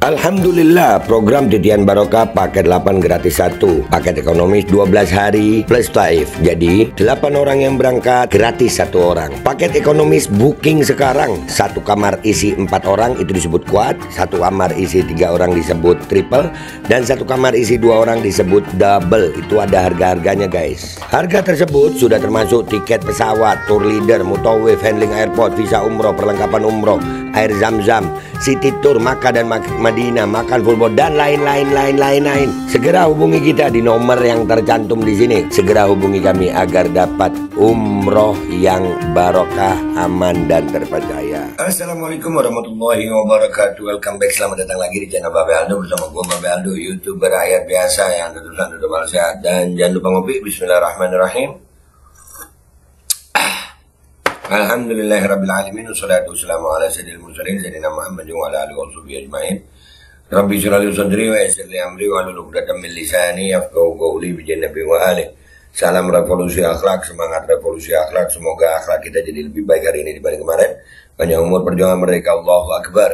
Alhamdulillah, program Titian Barokah paket 8 gratis 1, paket ekonomis 12 hari plus taif. Jadi 8 orang yang berangkat gratis 1 orang. Paket ekonomis booking sekarang, 1 kamar isi 4 orang itu disebut quad, 1 kamar isi 3 orang disebut triple, dan 1 kamar isi 2 orang disebut double. Itu ada harga-harganya guys. Harga tersebut sudah termasuk tiket pesawat, tour leader, mutawif, handling airport, visa umroh, perlengkapan umroh, air zam-zam, city tour, Makkah dan Madinah, makan full board, dan lain-lain. Segera hubungi kita di nomor yang tercantum di sini. Segera hubungi kami agar dapat umroh yang barokah, aman dan terpercaya. Assalamualaikum warahmatullahi wabarakatuh. Welcome back, selamat datang lagi di channel Babe Aldo bersama gue Babe Aldo, YouTuber rakyat biasa yang tutusan duduk malas sehat. Dan jangan lupa ngopi. Bismillahirrahmanirrahim. Alhamdulillahirrabbilalamin. Wassalatu wassalamu ala sayyidil mursalin Sayyidina Muhammad wa ala alihi wa sahbihi ajma'in. Rabbi shrah li sadri wa yassir li amri wa hlul 'uqdatam min lisani yafqahu qawli bi jannabi wa alihi. Salam revolusi akhlak, semangat revolusi akhlak. Semoga akhlak kita jadi lebih baik hari ini dibanding kemarin. Panjang umur, perjuangan merdeka, Allahu Akbar.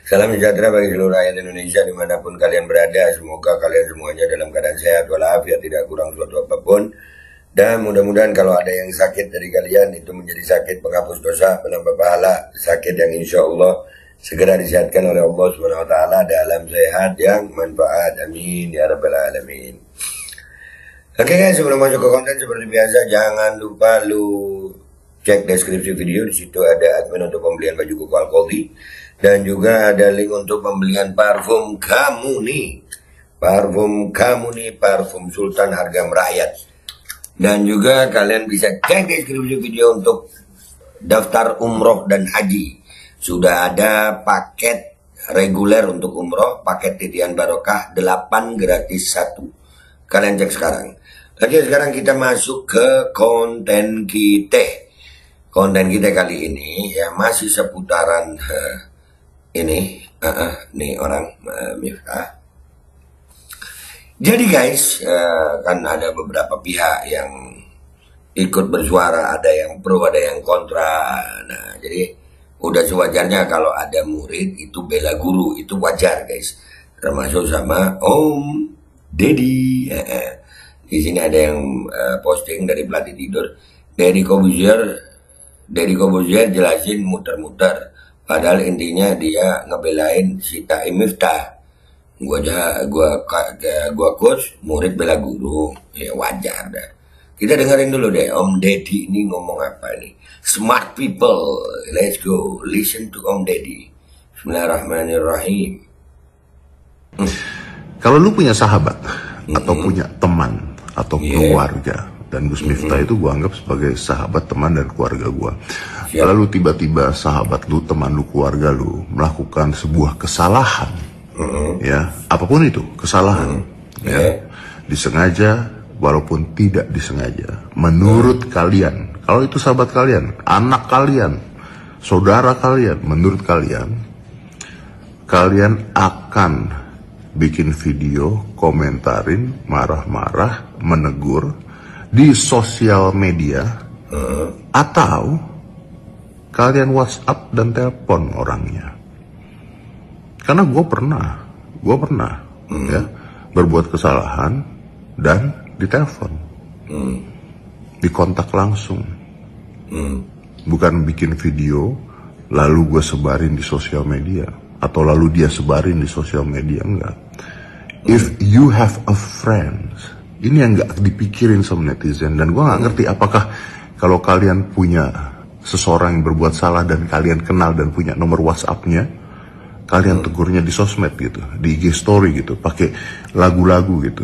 Salam sejahtera bagi seluruh rakyat Indonesia dimanapun kalian berada. Semoga kalian semuanya dalam keadaan sehat walafiat, tidak kurang suatu apapun. Dan mudah-mudahan kalau ada yang sakit dari kalian itu menjadi sakit penghapus dosa, penambah pahala, sakit yang insya Allah segera disehatkan oleh Allah Subhanahu Wa Taala dalam sehat yang manfaat. Amin ya rabbal alamin. Oke guys, sebelum masuk ke konten seperti biasa jangan lupa lu cek deskripsi video, di situ ada admin untuk pembelian baju koko Alkoldi dan juga ada link untuk pembelian parfum kamu nih. Parfum Sultan harga merakyat. Dan juga kalian bisa cek deskripsi video untuk daftar umroh dan haji. Sudah ada paket reguler untuk umroh, paket Titian Barokah 8 gratis 1. Kalian cek sekarang. Oke, sekarang kita masuk ke konten kita. Konten kita kali ini ya masih seputaran ini. Nih orang Miftah. Jadi guys, kan ada beberapa pihak yang ikut bersuara, ada yang pro, ada yang kontra. Nah, jadi udah sewajarnya kalau ada murid itu bela guru, itu wajar guys. Termasuk sama Om Deddy. Di sini ada yang posting dari pelatih tidur. Deddy Kobuzier jelasin muter-muter. Padahal intinya dia ngebelain si Taim Miftah. Gua coach, murid bela guru, ya wajar dah. Kita dengerin dulu deh Om Deddy ini ngomong apa nih. Smart people, let's go, listen to Om Deddy. Bismillahirrahmanirrahim. Kalau lu punya sahabat atau punya teman atau keluarga, dan Gus Miftah itu gua anggap sebagai sahabat, teman, dan keluarga gua. Lalu tiba-tiba sahabat lu, teman lu, keluarga lu melakukan sebuah kesalahan. Ya, apapun itu kesalahan, ya, disengaja walaupun tidak disengaja. Menurut kalian, kalau itu sahabat kalian, anak kalian, saudara kalian, menurut kalian, kalian akan bikin video, komentarin, marah-marah, menegur di sosial media, atau kalian WhatsApp dan telepon orangnya? Karena gue pernah ya berbuat kesalahan dan ditelepon, dikontak langsung, bukan bikin video lalu gue sebarin di sosial media atau lalu dia sebarin di sosial media, enggak. If you have a friend, ini yang nggak dipikirin sama netizen, dan gue nggak ngerti apakah kalau kalian punya seseorang yang berbuat salah dan kalian kenal dan punya nomor WhatsApp-nya, kalian tegurnya di sosmed gitu, di IG story gitu, pakai lagu-lagu gitu.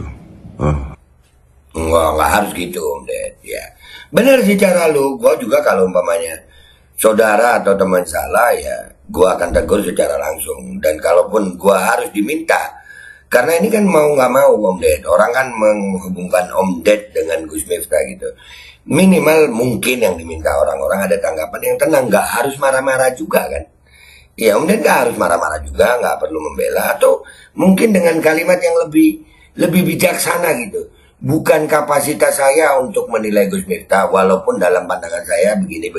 Nggak harus gitu Om Ded. Ya, benar sih cara lu. Gue juga kalau umpamanya saudara atau teman salah ya, gue akan tegur secara langsung. Dan kalaupun gue harus diminta, karena ini kan mau nggak mau Om Ded, orang kan menghubungkan Om Ded dengan Gus Miftah gitu. Minimal mungkin yang diminta orang-orang ada tanggapan yang tenang, nggak harus marah-marah juga kan. Ya, Om Ded gak harus marah-marah juga, nggak perlu membela, atau mungkin dengan kalimat yang lebih bijaksana gitu. bukan kapasitas saya untuk menilai Gus Miftah, walaupun dalam pandangan saya begini.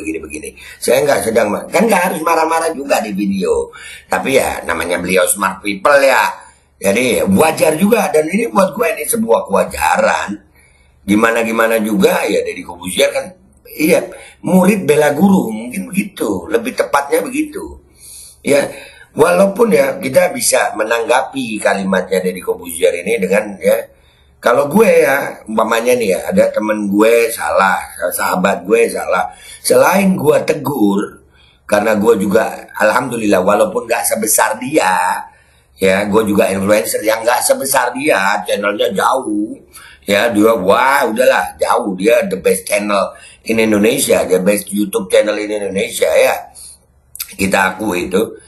Saya nggak sedang, kan nggak harus marah-marah juga di video. Tapi ya namanya beliau smart people ya. Jadi wajar juga, dan ini buat gue ini sebuah kewajaran. Gimana juga ya Deddy Corbuzier kan, iya murid bela guru, mungkin begitu, lebih tepatnya begitu. Ya, walaupun ya kita bisa menanggapi kalimatnya Deddy Corbuzier ini dengan ya, kalau gue ya, umpamanya nih ya, ada temen gue salah, sahabat gue salah. Selain gue tegur, karena gue juga, alhamdulillah, walaupun gak sebesar dia, ya, gue juga influencer yang gak sebesar dia, channelnya jauh. Ya, dia, wah, udahlah, jauh. Dia the best channel in Indonesia, the best YouTube channel in Indonesia, ya. Kita akui itu.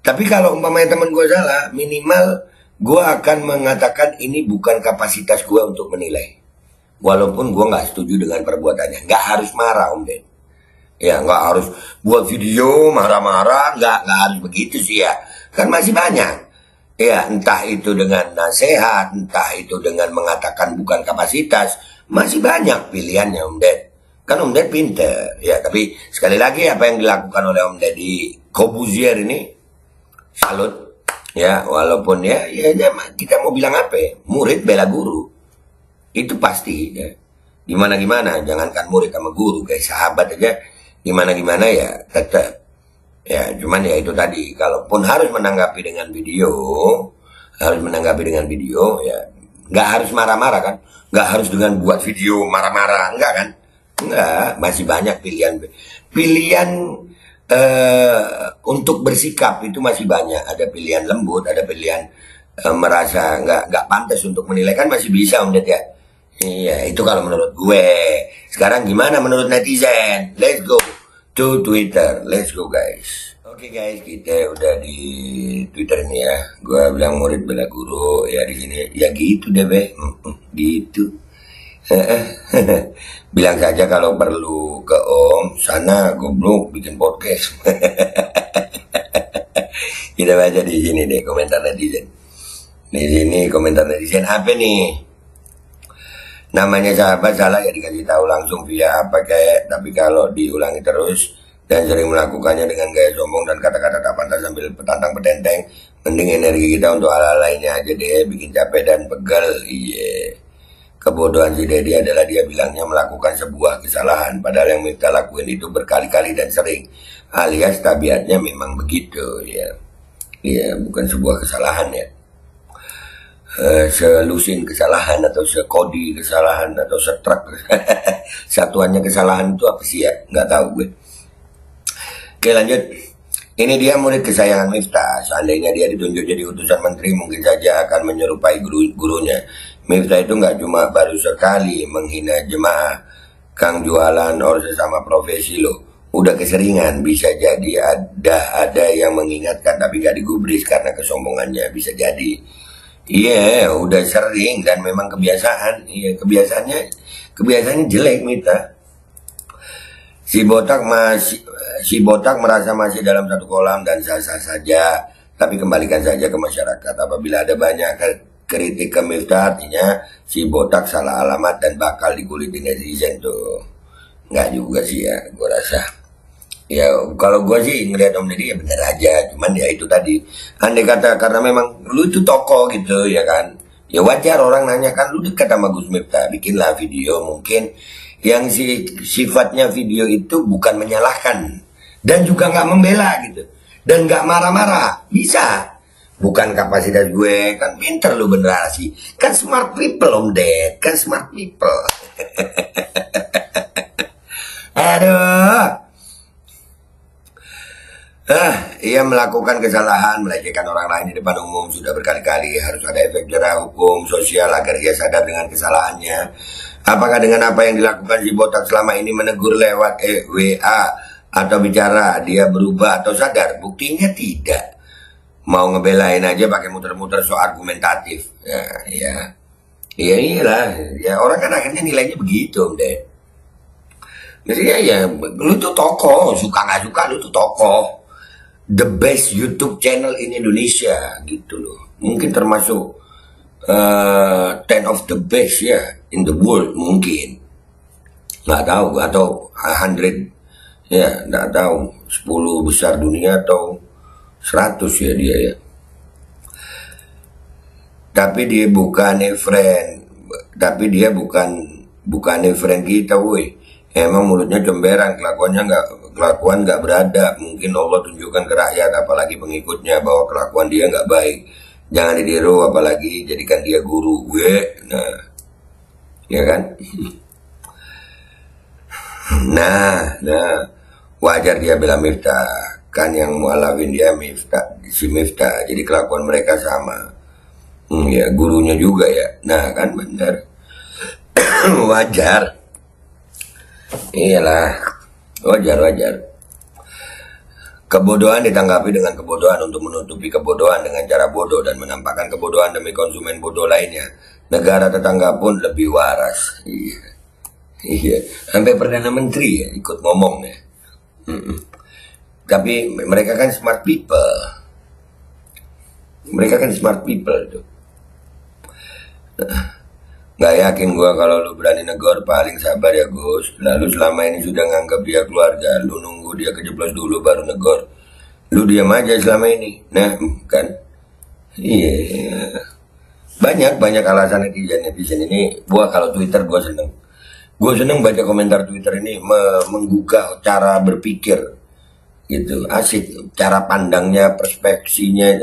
Tapi kalau umpamanya temen gue salah, minimal gue akan mengatakan ini bukan kapasitas gue untuk menilai. Walaupun gue nggak setuju dengan perbuatannya. Nggak harus marah, Om Ded. Ya, nggak harus buat video marah-marah. Nggak harus begitu sih ya. Kan masih banyak. Ya, entah itu dengan nasihat, entah itu dengan mengatakan bukan kapasitas. Masih banyak pilihannya, Om Ded. Kan Om Ded pinter. Ya, tapi sekali lagi apa yang dilakukan oleh Om Deddy Corbuzier ini, salut. Ya, walaupun ya kita mau bilang apa ya? Murid bela guru. Itu pasti ya. Gimana, jangankan murid sama guru, kayak sahabat aja. Gimana ya, tetap. Ya, cuman ya itu tadi, kalaupun harus menanggapi dengan video, ya, nggak harus marah-marah kan? Nggak harus dengan buat video marah-marah, enggak kan? Enggak, masih banyak pilihan untuk bersikap itu masih banyak. Ada pilihan lembut, ada pilihan merasa nggak pantas untuk menilai, kan masih bisa, Om Ded ya. Iya, itu kalau menurut gue. Sekarang gimana menurut netizen? Let's go to Twitter, let's go guys. Oke guys, kita udah di Twitter ini ya. Gue bilang murid bela guru ya di sini. Ya gitu deh be, gitu. Bilang saja kalau perlu ke Om, sana goblok bikin podcast. Kita baca di sini deh komentar netizen. Di sini komentar netizen apa nih? Namanya sahabat salah ya dikasih tahu langsung via apa kayak, tapi kalau diulangi terus dan sering melakukannya dengan gaya sombong dan kata-kata tak pantas sambil petantang petenteng, mending energi kita untuk hal-hal lainnya aja deh, bikin capek dan pegel. Iya. Kebodohan si Deddy adalah dia bilangnya melakukan sebuah kesalahan, padahal yang Miftah lakuin itu berkali-kali dan sering, alias tabiatnya memang begitu ya. Iya, bukan sebuah kesalahan ya. Selusin kesalahan atau sekodi kesalahan atau setrak satuannya kesalahan itu apa sih ya? Nggak tahu gue. Oke lanjut. Ini dia murid kesayangan Miftah. Seandainya dia ditunjuk jadi utusan menteri, mungkin saja akan menyerupai gurunya. Miftah itu nggak cuma baru sekali menghina jemaah, kang jualan or sesama profesi loh. Udah keseringan, bisa jadi ada yang mengingatkan tapi gak digubris karena kesombongannya, bisa jadi. Iya, udah sering dan memang kebiasaan. Iya, kebiasaannya jelek Miftah. Si botak merasa masih dalam satu kolam dan sah-sah saja, tapi kembalikan saja ke masyarakat. Apabila ada banyak kritik ke Miftah, artinya si botak salah alamat dan bakal dikulitin netizen tuh. Nggak juga sih ya, gue rasa. Ya kalau gue sih ngeliat Om Deddy ya bener aja, cuman ya itu tadi, andai kata karena memang lu itu tokoh gitu ya kan, ya wajar orang nanya kan, lu dekat sama Gus Miftah, bikinlah video mungkin yang sifatnya video itu bukan menyalahkan dan juga nggak membela gitu, dan nggak marah-marah, bisa. Bukan kapasitas gue, kan pinter lu benerasi, kan smart people Om Ded, kan smart people. Aduh. Ia melakukan kesalahan, melecehkan orang lain di depan umum sudah berkali-kali. Harus ada efek jerah hukum sosial agar ia sadar dengan kesalahannya. Apakah dengan apa yang dilakukan si botak selama ini menegur lewat WA atau bicara dia berubah atau sadar? Buktinya tidak. Mau ngebelain aja pakai muter-muter so argumentatif. Ya iyalah. Ya orang kan akhirnya nilainya begitu deh. Maksudnya ya lu tuh tokoh, suka nggak suka lu tuh tokoh. The best YouTube channel in Indonesia gitu loh. Mungkin termasuk 10 of the best ya in the world mungkin, nggak tahu, atau 100 ya, nggak tahu 10 besar dunia atau 100 ya dia ya. Tapi dia bukan friend kita, woi. Emang mulutnya comberan, kelakuan nggak beradab. Mungkin Allah tunjukkan ke rakyat, apalagi pengikutnya, bahwa kelakuan dia nggak baik. Jangan ditiru, apalagi jadikan dia guru gue. Nah, ya kan? Nah, wajar dia bela Miftah. Kan yang mualafin dia si Miftah. Jadi kelakuan mereka sama. Ya, gurunya juga ya. Nah, kan benar. Wajar. Iyalah. Wajar. Kebodohan ditanggapi dengan kebodohan untuk menutupi kebodohan dengan cara bodoh dan menampakkan kebodohan demi konsumen bodoh lainnya. Negara tetangga pun lebih waras. Iya. Sampai Perdana Menteri ya ikut ngomong ya. Tapi mereka kan smart people. Tuh. Nggak yakin gua kalau lu berani negor, paling sabar ya Gus. Lalu selama ini sudah nganggap dia keluarga, lu nunggu dia kejeblos dulu baru negor. Lu diam aja selama ini. Nah, kan. Iya. Banyak alasan netizen ini. Gua kalau Twitter gua seneng. Gua seneng baca komentar Twitter ini menggugah cara berpikir. Gitu. Asik cara pandangnya, persepsinya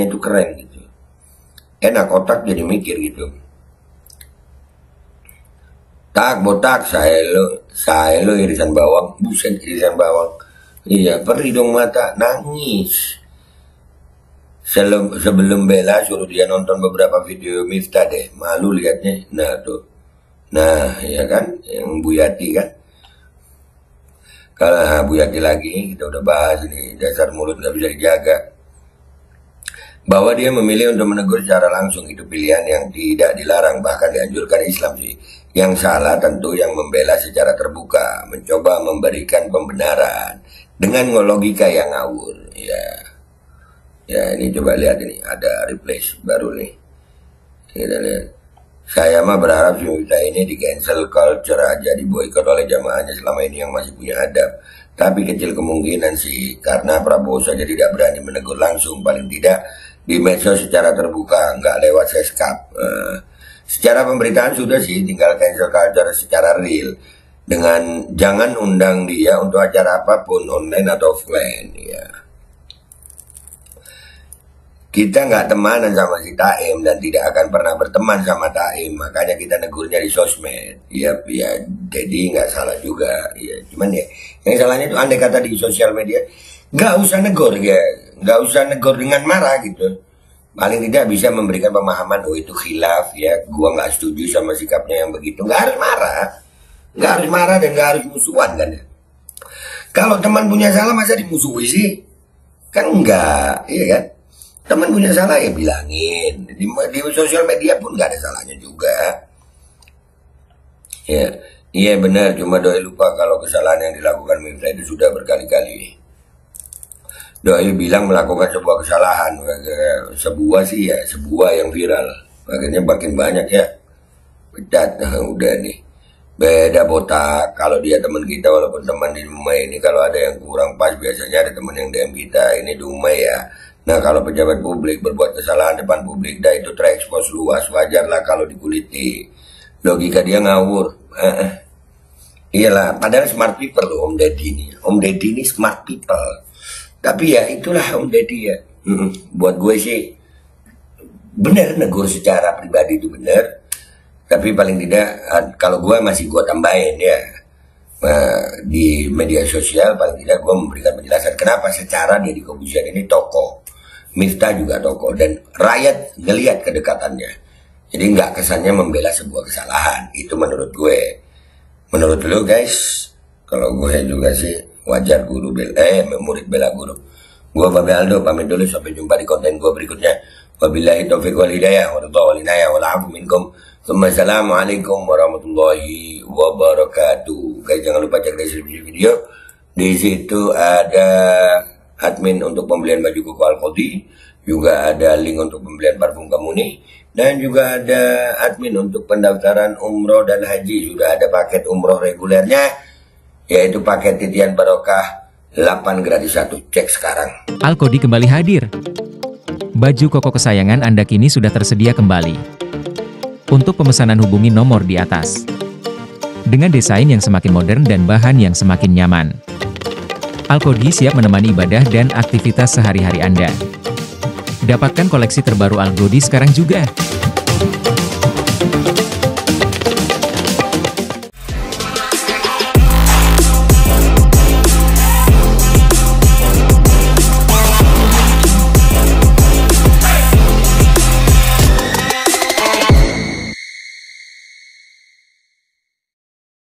itu keren gitu. Enak otak jadi mikir gitu. Tak botak saya lo irisan bawang, buset irisan bawang. Iya, perih dong mata, nangis. Sebelum bela suruh dia nonton beberapa video Miftah deh, malu liatnya. Nah tuh, nah ya kan, yang Bu Yati kan. Kalau Bu Yati lagi, kita udah bahas nih, dasar mulut gak bisa dijaga. Bahwa dia memilih untuk menegur secara langsung, itu pilihan yang tidak dilarang, bahkan dianjurkan Islam sih. Yang salah tentu yang membela secara terbuka, mencoba memberikan pembenaran dengan logika yang ngawur. Ya ini coba lihat ini, ada replace baru nih. Kita lihat. Saya mah berharap Miftah ini di cancel culture aja, diboikot oleh jamaahnya selama ini yang masih punya adab. Tapi kecil kemungkinan sih, karena Prabowo saja tidak berani menegur langsung, paling tidak di medsos secara terbuka, nggak lewat seskap. Secara pemberitaan sudah sih, tinggal cancel culture secara real. Dengan jangan undang dia untuk acara apapun, online atau offline. Ya. Kita nggak temanan sama si Taim dan tidak akan pernah berteman sama Taim, makanya kita negurnya di sosmed. Ya, jadi nggak salah juga. Ya, cuman ya, yang salahnya itu andai kata di sosial media, nggak usah negor ya, nggak usah negor dengan marah gitu. Paling tidak bisa memberikan pemahaman, oh itu khilaf ya, gua nggak setuju sama sikapnya yang begitu. Nggak harus marah dan nggak harus musuhan kan ya. Kalau teman punya salah masa dimusuhi sih? Kan enggak, iya kan? Teman punya salah ya bilangin. Di sosial media pun nggak ada salahnya juga. Ya, iya benar. Cuma Doi lupa kalau kesalahan yang dilakukan Miftah itu sudah berkali-kali. Doi bilang melakukan sebuah kesalahan. Sebuah yang viral. Akhirnya makin banyak ya. Pecat, udah nih. Beda botak. Kalau dia teman kita walaupun teman di rumah ini, kalau ada yang kurang pas biasanya ada teman yang DM kita. Ini Dumai ya. Nah kalau pejabat publik berbuat kesalahan depan publik, dah itu terekspos luas, wajarlah kalau dikuliti. Logika dia ngawur. Iyalah, padahal smart people loh Om Deddy ini. Om Deddy ini smart people. Tapi ya itulah Om Deddy ya. Buat gue sih, bener negur secara pribadi itu bener. Tapi paling tidak, kalau gue masih gue tambahin ya. Di media sosial paling tidak gue memberikan penjelasan kenapa secara dia di Kepolisian ini tokoh. Miftah juga tokoh dan rakyat ngelihat kedekatannya. Jadi nggak kesannya membela sebuah kesalahan. Itu menurut gue. Menurut lo guys, kalau gue juga sih wajar guru murid bela guru. Gue Babe Aldo pamit dulu, sampai jumpa di konten gue berikutnya. Wabillahi taufiq wal hidayah warahmatullahi wabarakatuh minkum. Assalamualaikum warahmatullahi wabarakatuh. Guys jangan lupa cek deskripsi video. Di situ ada admin untuk pembelian baju koko Al-Qodi, juga ada link untuk pembelian parfum Kamuni, dan juga ada admin untuk pendaftaran umroh dan haji. Sudah ada paket umroh regulernya, yaitu paket titian barokah 8 gratis 1. Cek sekarang. Al-Qodi kembali hadir. Baju koko kesayangan Anda kini sudah tersedia kembali. Untuk pemesanan hubungi nomor di atas. Dengan desain yang semakin modern dan bahan yang semakin nyaman, Al-Qodi siap menemani ibadah dan aktivitas sehari-hari Anda. Dapatkan koleksi terbaru Al-Qodi sekarang juga.